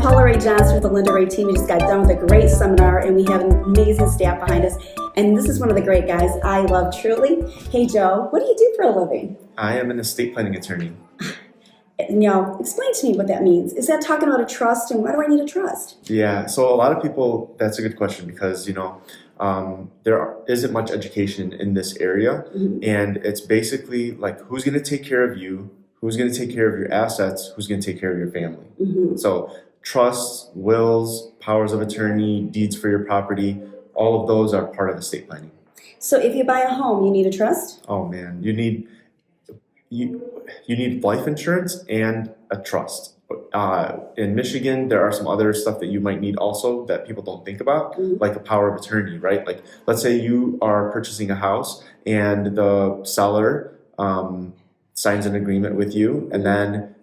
Paula Rea Johnston with the Linda Ray team. We just got done with a great seminar and we have an amazing staff behind us. And this is one of the great guys I love truly. Hey Joe, what do you do for a living? I am an estate planning attorney. Now, explain to me what that means. Is that talking about a trust, and why do I need a trust? Yeah, so a lot of people, that's a good question because, there isn't much education in this area. Mm-hmm. And it's basically like who's going to take care of you, who's going to take care of your assets, who's going to take care of your family. Mm-hmm. So trusts, wills, powers of attorney, deeds for your property, all of those are part of estate planning. So if you buy a home, you need a trust? Oh man, you need life insurance and a trust. In Michigan, there are some other stuff that you might need also that people don't think about, Mm-hmm. like a power of attorney, right? Like, let's say you are purchasing a house and the seller signs an agreement with you, and then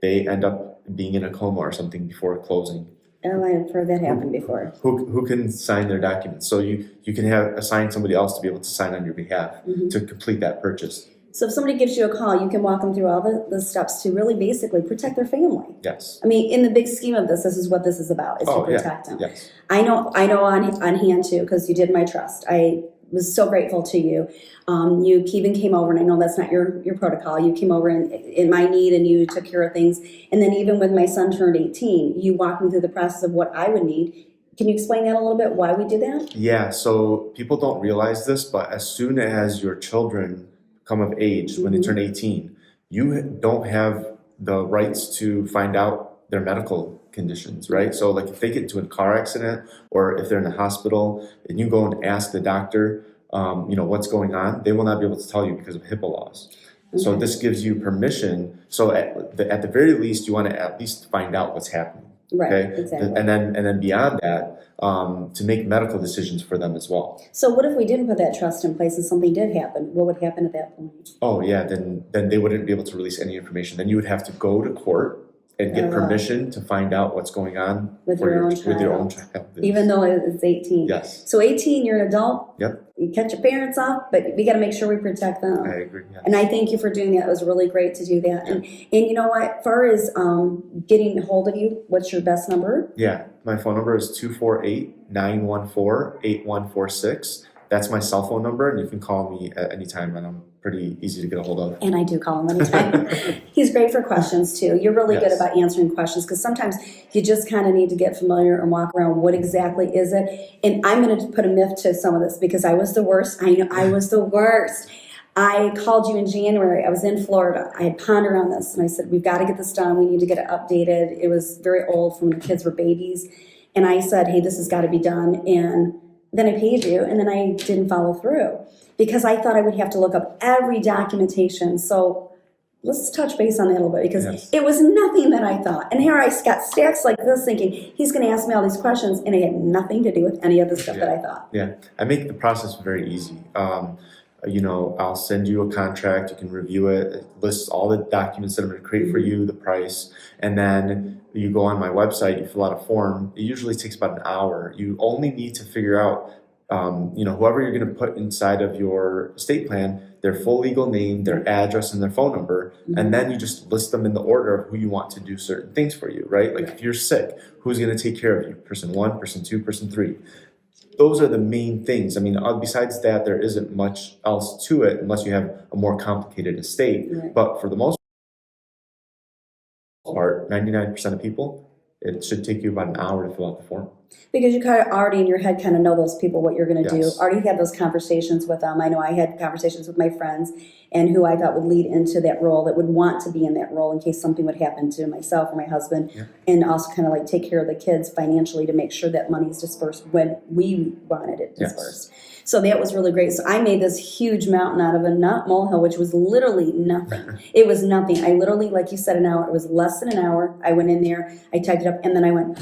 they end up being in a coma or something before closing. Oh, I've heard that happen before. Who can sign their documents? So you can assign somebody else to be able to sign on your behalf Mm-hmm. to complete that purchase. So if somebody gives you a call, you can walk them through all the steps to really basically protect their family. Yes. I mean, in the big scheme of this is what this is about, is to protect them. Yes. I know on hand too, because you did my trust. I was so grateful to you. You even came over, and I know that's not your protocol. You came over in my need, and you took care of things. And then even when my son turned 18, you walked me through the process of what I would need. Can you explain that a little bit, why we did that? Yeah, so people don't realize this, but as soon as your children come of age, when they turn 18, you don't have the rights to find out their medical conditions, right? So like if they get into a car accident or if they're in the hospital and you go and ask the doctor, what's going on, they will not be able to tell you because of HIPAA laws. Okay. So this gives you permission. So at the very least, you want to at least find out what's happening. Right, okay? Exactly. And then beyond that, to make medical decisions for them as well. So what if we didn't put that trust in place and something did happen? What would happen at that point? Oh yeah, then they wouldn't be able to release any information. Then you would have to go to court and get permission to find out what's going on with your own child. Even though it's 18. Yes. So 18, you're an adult. Yep. You cut your parents off, but we got to make sure we protect them. I agree. Yes. And I thank you for doing that. It was really great to do that. Yeah. And you know what? As far as getting a hold of you, what's your best number? Yeah, my phone number is 248-914-8146. That's my cell phone number, and you can call me at any time, and I'm pretty easy to get a hold of. And I do call him anytime. He's great for questions, too. You're really good about answering questions, because sometimes you just kind of need to get familiar and walk around. What exactly is it? And I'm going to put a myth to some of this, because I was the worst. I know I was the worst. I called you in January. I was in Florida. I had pondered on this, and I said, we've got to get this done. We need to get it updated. It was very old from when the kids were babies. And I said, hey, this has got to be done. And then I paid you, and then I didn't follow through because I thought I would have to look up every documentation. So let's touch base on that a little bit, because It was nothing that I thought. And here I got stacks like this thinking, he's going to ask me all these questions, and it had nothing to do with any of the stuff that I thought. Yeah, I make the process very easy. I'll send you a contract, you can review it, it lists all the documents that I'm going to create for you, the price, and then you go on my website, you fill out a form. It usually takes about an hour. You only need to figure out, whoever you're going to put inside of your estate plan, their full legal name, their address, and their phone number, and then you just list them in the order of who you want to do certain things for you, right? Like if you're sick, who's going to take care of you? Person 1, person 2, person 3. Those are the main things. I mean, besides that, there isn't much else to it unless you have a more complicated estate. Right. But for the most part, 99% of people, it should take you about an hour to fill out the form. Because you kind of already in your head kind of know those people, what you're going to do. Already had those conversations with them. I know I had conversations with my friends and who I thought would lead into that role, that would want to be in that role in case something would happen to myself or my husband, and also kind of like take care of the kids financially to make sure that money is dispersed when we wanted it dispersed. So that was really great. So I made this huge mountain out of a nut molehill, which was literally nothing. It was nothing. I literally, like you said, an hour. It was less than an hour. I went in there, I typed it up, and then I went,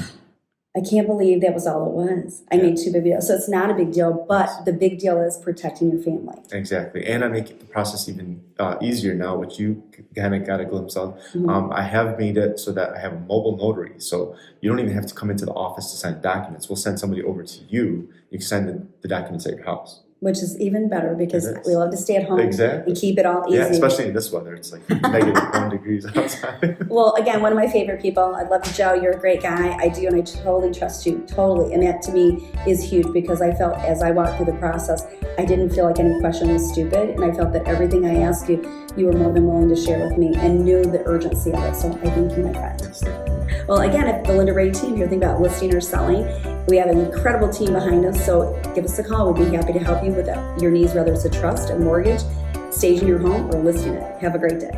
I can't believe that was all it was. I made 2 big deals. So it's not a big deal, but the big deal is protecting your family. Exactly. And I make the process even easier now, which you kind of got a glimpse of. I have made it so that I have a mobile notary. So you don't even have to come into the office to sign documents. We'll send somebody over to you. You can sign the documents at your house. which is even better because It is. we love to stay at home Exactly. and keep it all easy. Yeah, especially in this weather. It's like -1 degrees outside. Well, again, one of my favorite people. I love you, Joe. You're a great guy. I do, and I totally trust you. Totally. And that to me is huge because I felt as I walked through the process, I didn't feel like any question was stupid. And I felt that everything I asked you, you were more than willing to share with me and knew the urgency of it. So I thank you, my friend. Well, again, if the Linda Ray team, if you're thinking about listing or selling, we have an incredible team behind us. So give us a call. We'd be happy to help you with your needs, whether it's a trust, a mortgage, staging your home, or listing it. Have a great day.